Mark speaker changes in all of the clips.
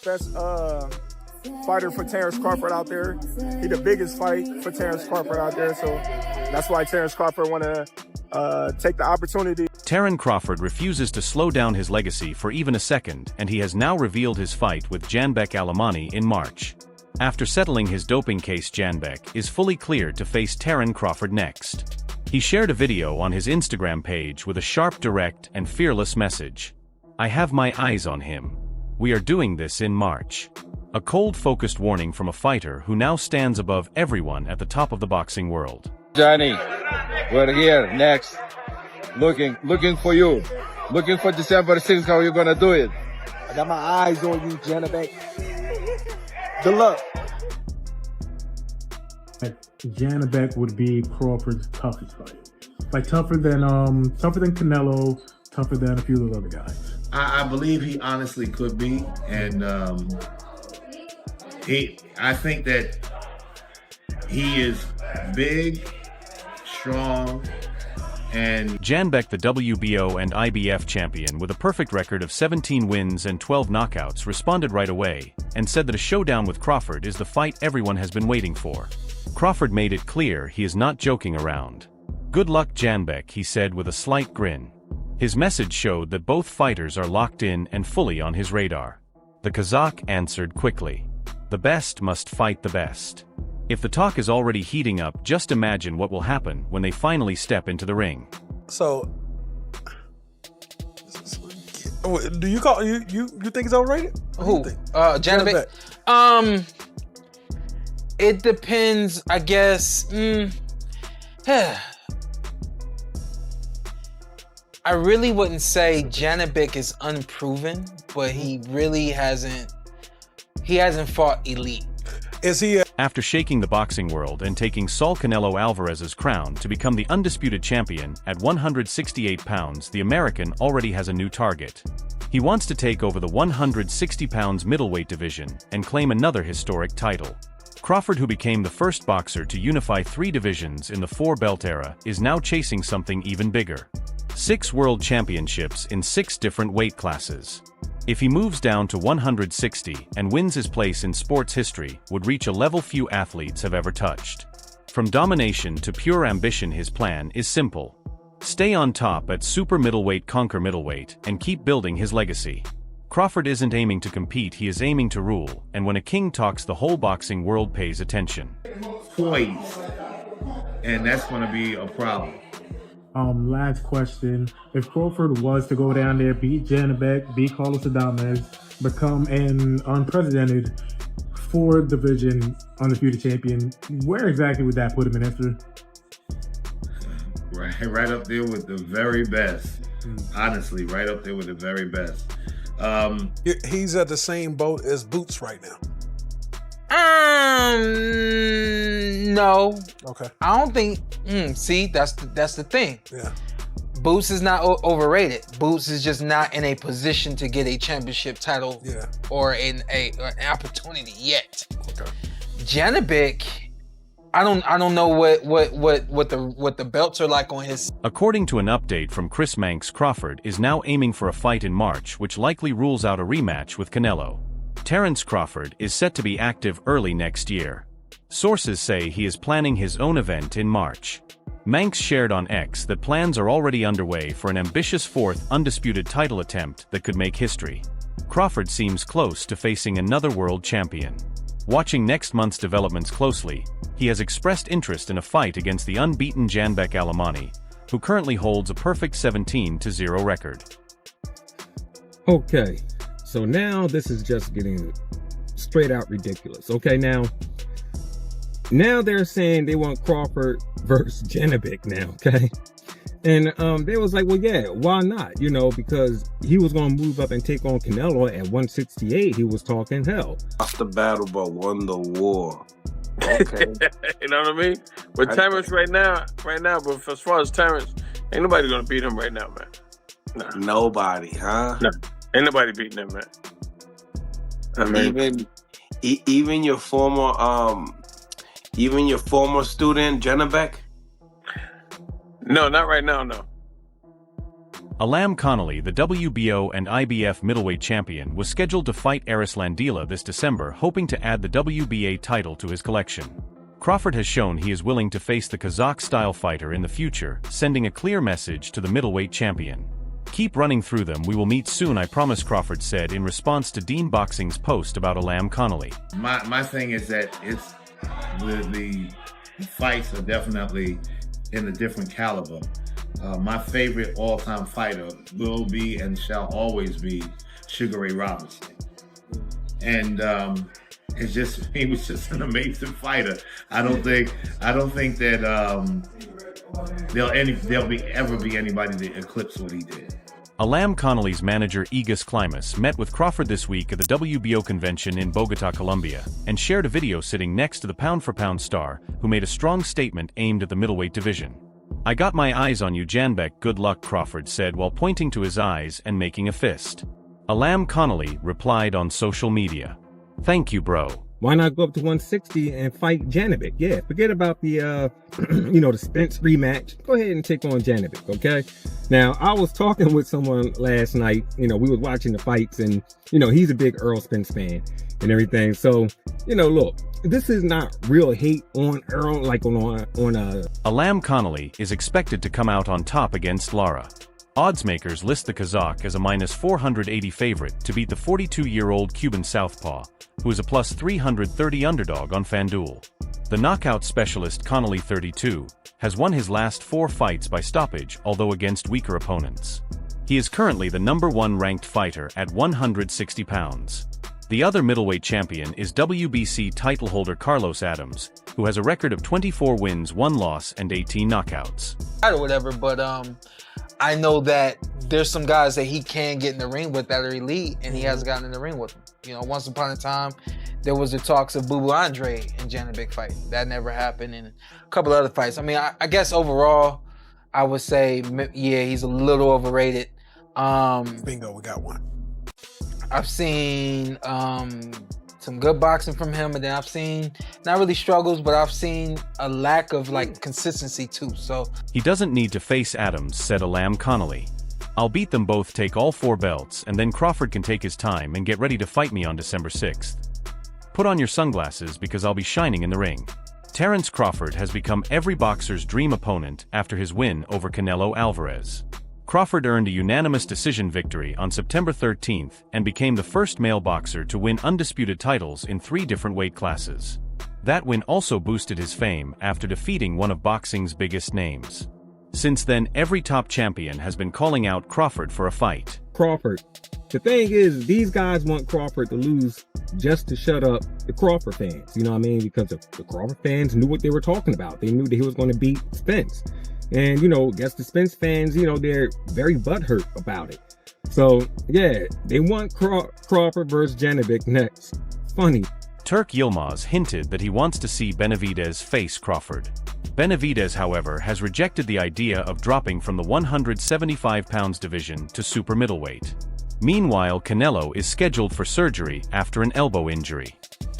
Speaker 1: Best fighter for Terence Crawford out there. He the biggest fight for Terence Crawford out there, so that's why Terence Crawford want to take the opportunity.
Speaker 2: Terence Crawford refuses to slow down his legacy for even a second, and he has now revealed his fight with Janibek Alimkhanuly in March. After settling his doping case, Janibek is fully cleared to face Terence Crawford next. He shared a video on his Instagram page with a sharp, direct, and fearless message. "I have my eyes on him. We are doing this in March." A cold, focused warning from a fighter who now stands above everyone at the top of the boxing world.
Speaker 3: Johnny, we're here next. Looking for you. Looking for December 6th, how you gonna do it.
Speaker 1: I got my eyes on you, Janibek. Good luck.
Speaker 4: Janibek would be Crawford's toughest fight. Like tougher than Canelo, tougher than a few of the other guys.
Speaker 5: I believe he honestly could be, and I think that he is big, strong, and
Speaker 2: Janibek, the WBO and IBF champion with a perfect record of 17 wins and 12 knockouts, responded right away and said that a showdown with Crawford is the fight everyone has been waiting for. Crawford made it clear he is not joking around. "Good luck, Janibek," he said with a slight grin. His message showed that both fighters are locked in and fully on his radar. The Kazakh answered quickly. "The best must fight the best." If the talk is already heating up, just imagine what will happen when they finally step into the ring.
Speaker 6: So, do you call you think it's overrated?
Speaker 7: Who? Janibek. It depends, I guess. I really wouldn't say Janibek is unproven, but he really hasn't. He hasn't fought elite.
Speaker 6: Is he?
Speaker 2: After shaking the boxing world and taking Saul Canelo Alvarez's crown to become the undisputed champion at 168 pounds, the American already has a new target. He wants to take over the 160 pounds middleweight division and claim another historic title. Crawford, who became the first boxer to unify 3 divisions in the 4-belt era, is now chasing something even bigger. 6 world championships in 6 different weight classes. If he moves down to 160 and wins, his place in sports history would reach a level few athletes have ever touched. From domination to pure ambition, his plan is simple. Stay on top at super middleweight, conquer middleweight, and keep building his legacy. Crawford isn't aiming to compete, he is aiming to rule, and when a king talks, the whole boxing world pays attention.
Speaker 5: poised, and that's going to be a problem.
Speaker 4: Last question. If Crawford was to go down there, beat Janibek, beat Carlos Adames, become an unprecedented 4-division undefeated champion, where exactly would that put him in history?
Speaker 5: Right up there with the very best. Honestly, right up there with the very best.
Speaker 6: He's at the same boat as Boots right now.
Speaker 7: No.
Speaker 6: Okay.
Speaker 7: I don't think. See, that's the thing.
Speaker 6: Yeah.
Speaker 7: Boots is not overrated. Boots is just not in a position to get a championship title, or an opportunity yet.
Speaker 6: Okay.
Speaker 7: Janibek, I don't know what the belts are like on his.
Speaker 2: According to an update from Chris Manx, Crawford is now aiming for a fight in March, which likely rules out a rematch with Canelo. Terence Crawford is set to be active early next year. Sources say he is planning his own event in March. Manx shared on X that plans are already underway for an ambitious 4th undisputed title attempt that could make history. Crawford seems close to facing another world champion. Watching next month's developments closely, he has expressed interest in a fight against the unbeaten Janibek Alimkhanuly, who currently holds a perfect 17-0 record.
Speaker 8: Okay, so now this is just getting straight out ridiculous. Okay, now they're saying they want Crawford versus Janibek now, okay? And they was like, well, yeah, why not? You know, because he was going to move up and take on Canelo at 168. He was talking hell.
Speaker 9: Lost the battle but won the war. Okay.
Speaker 10: You know what I mean? But Terence right now, but as far as Terence, ain't nobody going to beat him right now, man. Nah.
Speaker 9: Nobody, huh?
Speaker 10: No. Ain't nobody beating him, man. I mean,
Speaker 9: even your former student Janibek?
Speaker 10: No, not right now, no.
Speaker 2: Alimkhanuly, the WBO and IBF middleweight champion, was scheduled to fight Aris Landila this December, hoping to add the WBA title to his collection. Crawford has shown he is willing to face the Kazakh-style fighter in the future, sending a clear message to the middleweight champion. "Keep running through them, we will meet soon, I promise," Crawford said in response to Dean Boxing's post about Alimkhanuly.
Speaker 5: My thing is that it's the fights are definitely in a different caliber. My favorite all-time fighter will be and shall always be Sugar Ray Robinson. And he was just an amazing fighter. I don't think that there'll ever be anybody that eclipse what he did.
Speaker 2: Alimkhanuly's manager Egis Klimas met with Crawford this week at the WBO convention in Bogota, Colombia, and shared a video sitting next to the pound-for-pound star, who made a strong statement aimed at the middleweight division. "I got my eyes on you, Janibek, good luck," Crawford said while pointing to his eyes and making a fist. Alimkhanuly replied on social media, "Thank you, bro.
Speaker 8: Why not go up to 160 and fight Janibek? Yeah, forget about the, the Spence rematch. Go ahead and take on Janibek, okay? Now, I was talking with someone last night. We was watching the fights, and, he's a big Earl Spence fan and everything. So, look, this is not real hate on Earl, like on
Speaker 2: Alimkhanuly is expected to come out on top against Lara. Oddsmakers list the Kazakh as a -480 favorite to beat the 42-year-old Cuban southpaw, who is a +330 underdog on FanDuel. The knockout specialist Connolly, 32, has won his last 4 fights by stoppage, although against weaker opponents. He is currently the #1 ranked fighter at 160 pounds. The other middleweight champion is WBC title holder Carlos Adams, who has a record of 24 wins, 1 loss, and 18 knockouts.
Speaker 7: Or whatever, but I know that there's some guys that he can get in the ring with that are elite, and he hasn't gotten in the ring with them. Once upon a time, there was the talks of Boo Boo Andre and Janibek fight. That never happened, and a couple other fights. I mean, I guess overall, I would say, yeah, he's a little overrated.
Speaker 6: Bingo, we got one.
Speaker 7: I've seen some good boxing from him, and then I've seen, not really struggles, but I've seen a lack of consistency too. So
Speaker 2: he doesn't need to face Adams, said Alimkhanuly. "I'll beat them both, take all 4 belts, and then Crawford can take his time and get ready to fight me on December 6th. Put on your sunglasses because I'll be shining in the ring." Terence Crawford has become every boxer's dream opponent after his win over Canelo Alvarez. Crawford earned a unanimous decision victory on September 13th and became the first male boxer to win undisputed titles in 3 different weight classes. That win also boosted his fame after defeating one of boxing's biggest names. Since then, every top champion has been calling out Crawford for a fight.
Speaker 8: Crawford. The thing is, these guys want Crawford to lose just to shut up the Crawford fans. You know what I mean? Because the Crawford fans knew what they were talking about. They knew that he was going to beat Spence. And, I guess the Spence fans, they're very butthurt about it. So, yeah, they want Crawford versus Janibek next. Funny.
Speaker 2: Turk Yilmaz hinted that he wants to see Benavidez face Crawford. Benavidez, however, has rejected the idea of dropping from the 175 pounds division to super middleweight. Meanwhile, Canelo is scheduled for surgery after an elbow injury.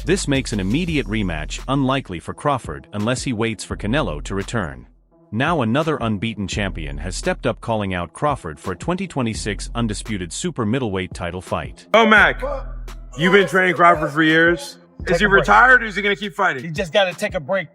Speaker 2: This makes an immediate rematch unlikely for Crawford unless he waits for Canelo to return. Now another unbeaten champion has stepped up, calling out Crawford for a 2026 undisputed super middleweight title fight.
Speaker 11: Oh, Mac, you've been training Crawford for years. Is he retired or is he going to keep fighting?
Speaker 12: He just got to take a break.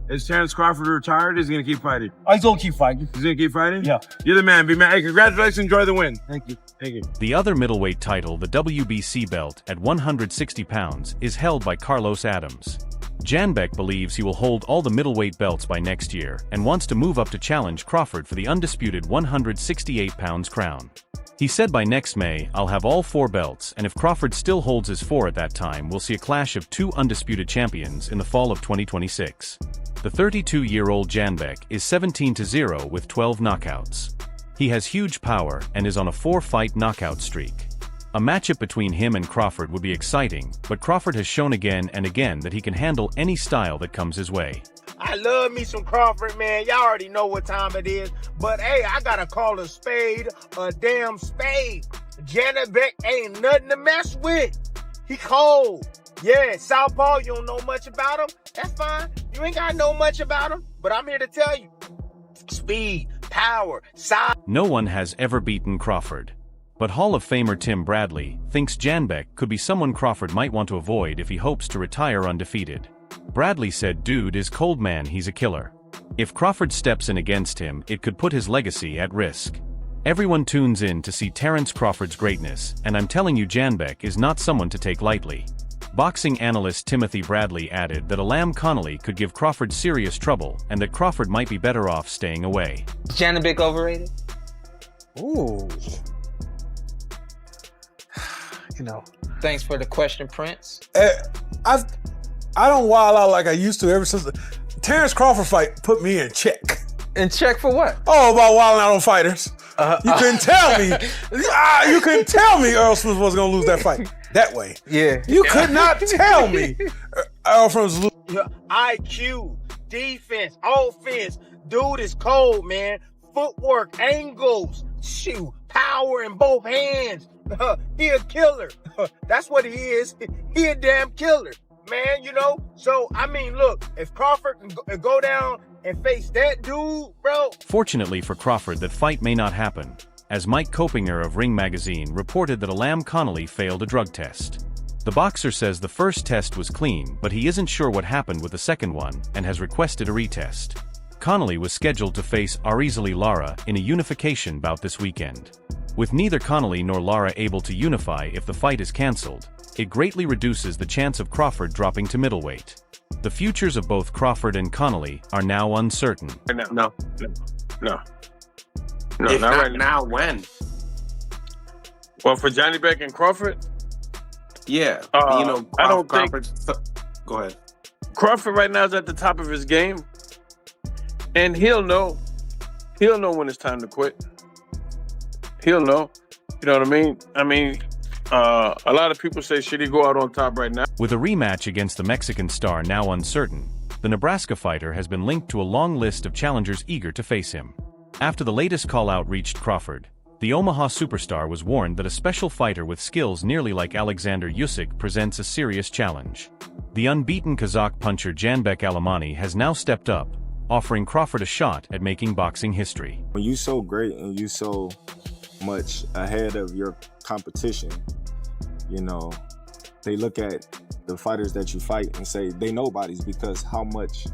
Speaker 11: Is Terence Crawford retired or is he going to keep fighting?
Speaker 12: Oh, he's going to keep fighting.
Speaker 11: He's going to keep fighting?
Speaker 12: Yeah.
Speaker 11: You're the man, B-Man. Hey, congratulations. Enjoy the win.
Speaker 12: Thank you.
Speaker 11: Thank you.
Speaker 2: The other middleweight title, the WBC belt at 160 pounds, is held by Carlos Adams. Janibek believes he will hold all the middleweight belts by next year and wants to move up to challenge Crawford for the undisputed 168 pounds crown. He said by next May, "I'll have all 4 belts, and if Crawford still holds his 4 at that time, we'll see a clash of 2 undisputed champions in the fall of 2026. The 32-year-old Janibek is 17-0 with 12 knockouts. He has huge power and is on a 4-fight knockout streak. A matchup between him and Crawford would be exciting, but Crawford has shown again and again that he can handle any style that comes his way.
Speaker 13: I love me some Crawford, man. Y'all already know what time it is. But, hey, I got to call a spade a damn spade. Janibek ain't nothing to mess with. He cold. Yeah, southpaw, you don't know much about him. That's fine. You ain't got to know much about him. But I'm here to tell you, speed, power, size.
Speaker 2: No one has ever beaten Crawford. But Hall of Famer Tim Bradley thinks Janibek could be someone Crawford might want to avoid if he hopes to retire undefeated. Bradley said, "Dude is cold, man, he's a killer. If Crawford steps in against him, it could put his legacy at risk." Everyone tunes in to see Terence Crawford's greatness, and I'm telling you, Janibek is not someone to take lightly. Boxing analyst Timothy Bradley added that Alimkhanuly could give Crawford serious trouble and that Crawford might be better off staying away.
Speaker 7: Janibek overrated?
Speaker 6: Ooh.
Speaker 7: You know. Thanks for the question, Prince.
Speaker 6: I don't wild out like I used to ever since the Terence Crawford fight put me in check.
Speaker 7: In check for what?
Speaker 6: Oh, about wilding out on fighters. You couldn't tell me. You couldn't tell me Earl Smith was gonna lose that fight that way.
Speaker 7: Yeah.
Speaker 6: You could not tell me Earl Smith was losing.
Speaker 13: IQ, defense, offense. Dude is cold, man. Footwork, angles, shoot, power in both hands. He a killer. That's what he is. He a damn killer, man, you know? So, I mean, look, if Crawford can go down and face that dude, bro.
Speaker 2: Fortunately for Crawford, that fight may not happen, as Mike Kopinger of Ring Magazine reported that Alimkhanuly failed a drug test. The boxer says the first test was clean, but he isn't sure what happened with the second one and has requested a retest. Connolly was scheduled to face Arizali Lara in a unification bout this weekend. With neither Connolly nor Lara able to unify if the fight is cancelled, it greatly reduces the chance of Crawford dropping to middleweight. The futures of both Crawford and Connolly are now uncertain.
Speaker 10: No.
Speaker 9: If
Speaker 10: not right
Speaker 9: now, when?
Speaker 10: Well, for Janibek and Crawford?
Speaker 9: Yeah.
Speaker 10: I don't
Speaker 9: Crawford. Go ahead.
Speaker 10: Crawford right now is at the top of his game. And he'll know. He'll know when it's time to quit. He'll know. You know what I mean? A lot of people say, should he go out on top right now?
Speaker 2: With a rematch against the Mexican star now uncertain, the Nebraska fighter has been linked to a long list of challengers eager to face him. After the latest call-out reached Crawford, the Omaha superstar was warned that a special fighter with skills nearly like Alexander Usyk presents a serious challenge. The unbeaten Kazakh puncher Janikbek Alimkhanuly has now stepped up, offering Crawford a shot at making boxing history.
Speaker 1: When you're so great and you so much ahead of your competition, you know, they look at the fighters that you fight and say they nobodies because how much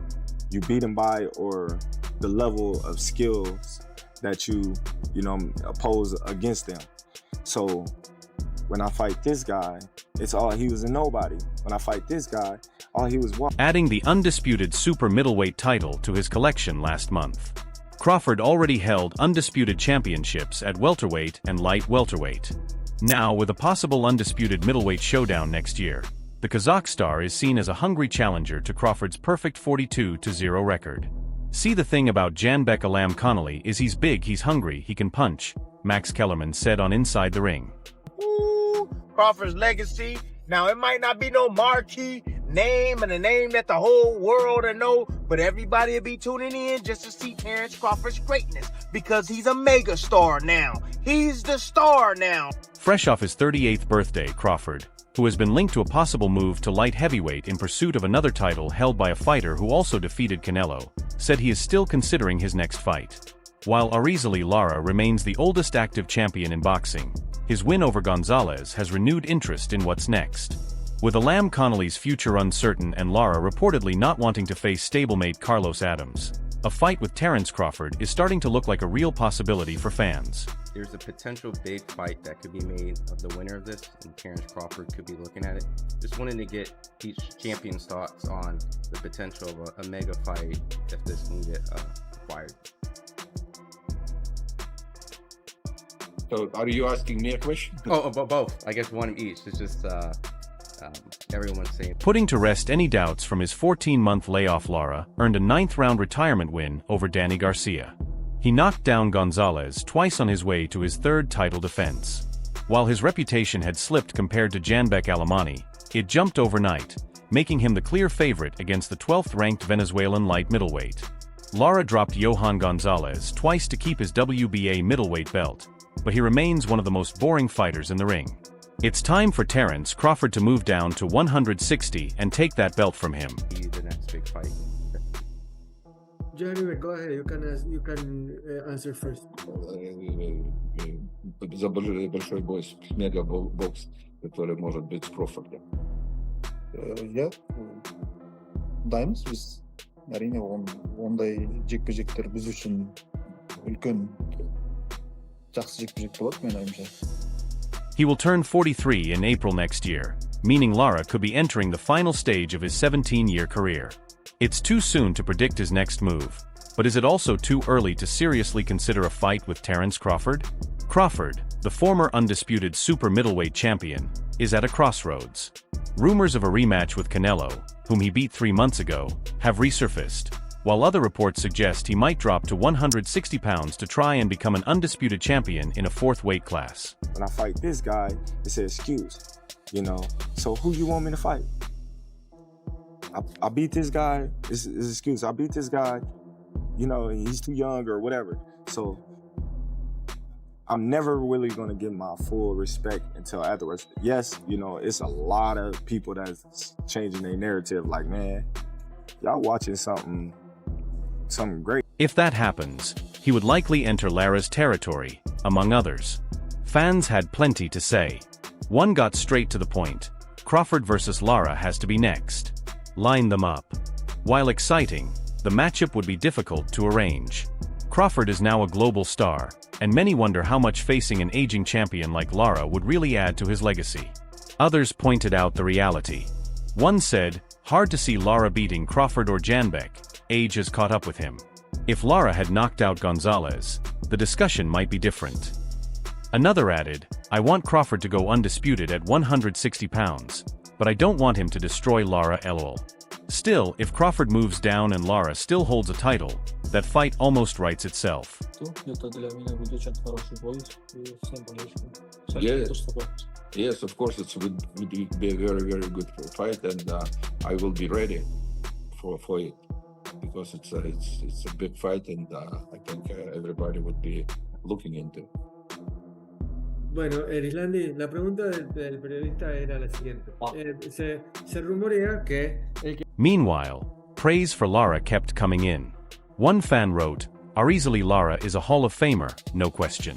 Speaker 1: you beat them by or the level of skills that you oppose against them. So when I fight this guy, it's all he was a nobody. When I fight this guy, all he was one.
Speaker 2: Adding the undisputed super middleweight title to his collection last month, Crawford already held undisputed championships at welterweight and light welterweight. Now, with a possible undisputed middleweight showdown next year, the Kazakh star is seen as a hungry challenger to Crawford's perfect 42-0 record. See, the thing about Janikbek Alimkhanuly is he's big, he's hungry, he can punch, Max Kellerman said on Inside the Ring.
Speaker 13: Ooh, Crawford's legacy. Now, it might not be no marquee name and a name that the whole world will know, but everybody will be tuning in just to see Terence Crawford's greatness because he's a mega star now. He's the star now.
Speaker 2: Fresh off his 38th birthday, Crawford, who has been linked to a possible move to light heavyweight in pursuit of another title held by a fighter who also defeated Canelo, said he is still considering his next fight. While Arizali Lara remains the oldest active champion in boxing, his win over Gonzalez has renewed interest in what's next. With Alimkhanuly's future uncertain and Lara reportedly not wanting to face stablemate Carlos Adams, a fight with Terence Crawford is starting to look like a real possibility for fans.
Speaker 14: There's a potential big fight that could be made of the winner of this, and Terence Crawford could be looking at it. Just wanted to get each champion's thoughts on the potential of a mega fight if this can get acquired.
Speaker 3: So, are you asking me a question?
Speaker 14: Oh, both. I guess one of each. It's just everyone's saying.
Speaker 2: Putting to rest any doubts from his 14-month layoff, Lara earned a 9th-round retirement win over Danny Garcia. He knocked down Gonzalez twice on his way to his 3rd title defense. While his reputation had slipped compared to Janikbek Alimkhanuly, it jumped overnight, making him the clear favorite against the 12th-ranked Venezuelan light middleweight. Lara dropped Johan Gonzalez twice to keep his WBA middleweight belt, but he remains one of the most boring fighters in the ring. It's time for Terence Crawford to move down to 160 and take that belt from him.
Speaker 14: The next big fight.
Speaker 15: Janibek, go ahead. You can answer first.
Speaker 3: За большой бой, мега-бокс, который может быть с Крофордом.
Speaker 16: Я дайымыз біз. Әрине ондай жекпе-жектер біз үшін үлкен жақсы жекпе-жек болады, мен ойымша.
Speaker 2: He will turn 43 in April next year, meaning Lara could be entering the final stage of his 17-year career. It's too soon to predict his next move, but is it also too early to seriously consider a fight with Terence Crawford? Crawford, the former undisputed super middleweight champion, is at a crossroads. Rumors of a rematch with Canelo, whom he beat 3 months ago, have resurfaced, while other reports suggest he might drop to 160 pounds to try and become an undisputed champion in a 4th weight class.
Speaker 1: When I fight this guy, it's an excuse, you know. So who you want me to fight? I beat this guy, it's an excuse. I beat this guy, you know, he's too young or whatever. So I'm never really gonna get my full respect until afterwards. Yes, you know, it's a lot of people that's changing their narrative, like, man, y'all watching something great.
Speaker 2: If that happens, he would likely enter Lara's territory, among others. Fans had plenty to say. One got straight to the point. Crawford versus Lara has to be next. Line them up. While exciting, the matchup would be difficult to arrange. Crawford is now a global star, and many wonder how much facing an aging champion like Lara would really add to his legacy. Others pointed out the reality. One said, hard to see Lara beating Crawford or Janibek, age has caught up with him. If Lara had knocked out Gonzalez, the discussion might be different. Another added, I want Crawford to go undisputed at 160 pounds, but I don't want him to destroy Lara lol. Still, if Crawford moves down and Lara still holds a title, that fight almost writes itself.
Speaker 3: Yes, of course, it would be a very, very good fight, and I will be ready for it because it's a big fight, and I think everybody would be looking into.
Speaker 15: Bueno, Erislandi, la pregunta del periodista era la siguiente. Se rumorea que
Speaker 2: Meanwhile, praise for Lara kept coming in. One fan wrote, Easily Lara is a Hall of Famer, no question.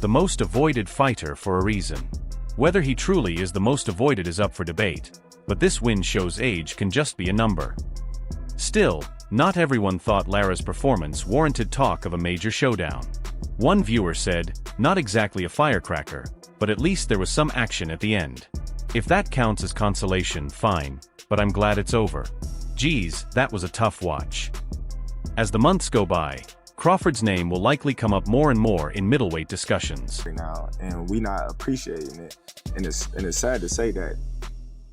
Speaker 2: The most avoided fighter for a reason. Whether he truly is the most avoided is up for debate, but this win shows age can just be a number. Still, not everyone thought Lara's performance warranted talk of a major showdown. One viewer said, not exactly a firecracker, but at least there was some action at the end. If that counts as consolation, fine, but I'm glad it's over. Geez, that was a tough watch. As the months go by, Crawford's name will likely come up more and more in middleweight discussions.
Speaker 1: Now, and we not appreciating it, and it's sad to say that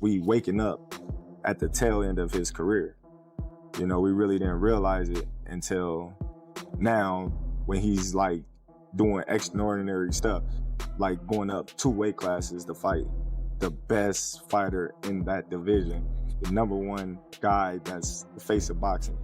Speaker 1: we waking up at the tail end of his career. You know, we really didn't realize it until now when he's like doing extraordinary stuff, like going up 2 weight classes to fight the best fighter in that division, the #1 guy that's the face of boxing,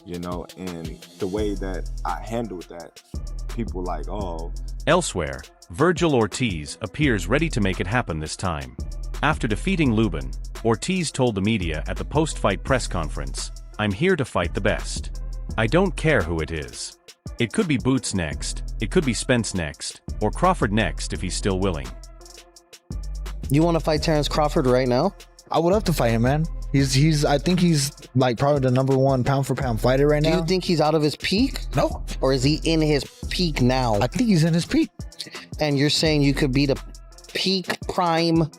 Speaker 1: you know, and the way that I handled that, people like, oh.
Speaker 2: Elsewhere, Virgil Ortiz appears ready to make it happen this time. After defeating Lubin, Ortiz told the media at the post-fight press conference, I'm here to fight the best. I don't care who it is. It could be Boots next, it could be Spence next, or Crawford next if he's still willing.
Speaker 17: You want to fight Terence Crawford right now?
Speaker 18: I would love to fight him, man. I think he's like probably the #1 pound for pound fighter right now.
Speaker 17: Do you think he's out of his peak?
Speaker 18: No.
Speaker 17: Or is he in his peak now?
Speaker 18: I think he's in his peak.
Speaker 17: And you're saying you could beat a peak prime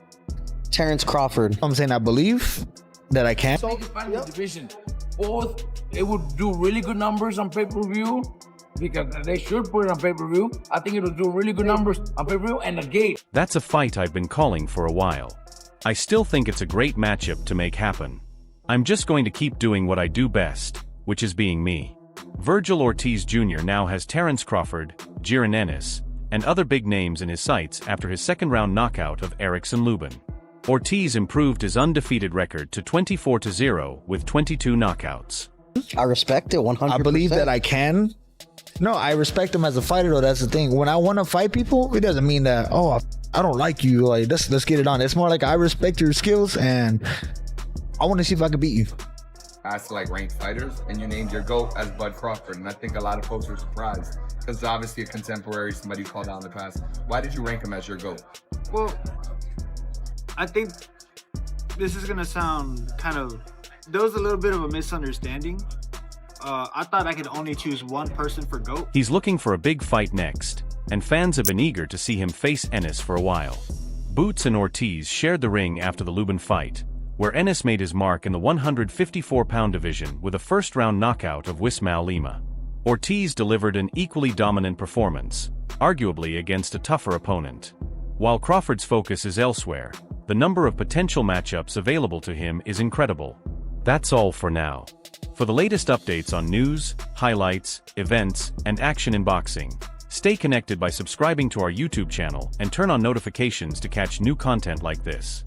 Speaker 17: Terence Crawford?
Speaker 18: I'm saying I believe that I can.
Speaker 12: So, division. Both, it would do really good numbers on pay-per-view because they should put it on pay-per-view. I think it'll do really good numbers on pay-per-view and a gate.
Speaker 2: That's a fight I've been calling for a while. I still think it's a great matchup to make happen. I'm just going to keep doing what I do best, which is being me. Virgil Ortiz Jr. now has Terence Crawford, Jiren Ennis, and other big names in his sights after his second-round knockout of Erickson Lubin. Ortiz improved his undefeated record to 24-0 with 22 knockouts.
Speaker 17: I respect it 100%.
Speaker 18: I believe that I can. No, I respect him as a fighter, though. That's the thing. When I want to fight people, it doesn't mean that, oh, I don't like you. Like, let's get it on. It's more like I respect your skills, and I want to see if I can beat you.
Speaker 19: asked like ranked fighters, and you named your GOAT as Bud Crawford. And I think a lot of folks were surprised because obviously a contemporary, somebody you called out in the past. Why did you rank him as your GOAT?
Speaker 20: Well, I think this is gonna sound there was a little bit of a misunderstanding. I thought I could only choose one person for GOAT.
Speaker 2: He's looking for a big fight next, and fans have been eager to see him face Ennis for a while. Boots and Ortiz shared the ring after the Lubin fight, where Ennis made his mark in the 154-pound division with a first-round knockout of Wismail Lima. Ortiz delivered an equally dominant performance, arguably against a tougher opponent. While Crawford's focus is elsewhere, the number of potential matchups available to him is incredible. That's all for now. For the latest updates on news, highlights, events, and action in boxing, stay connected by subscribing to our YouTube channel and turn on notifications to catch new content like this.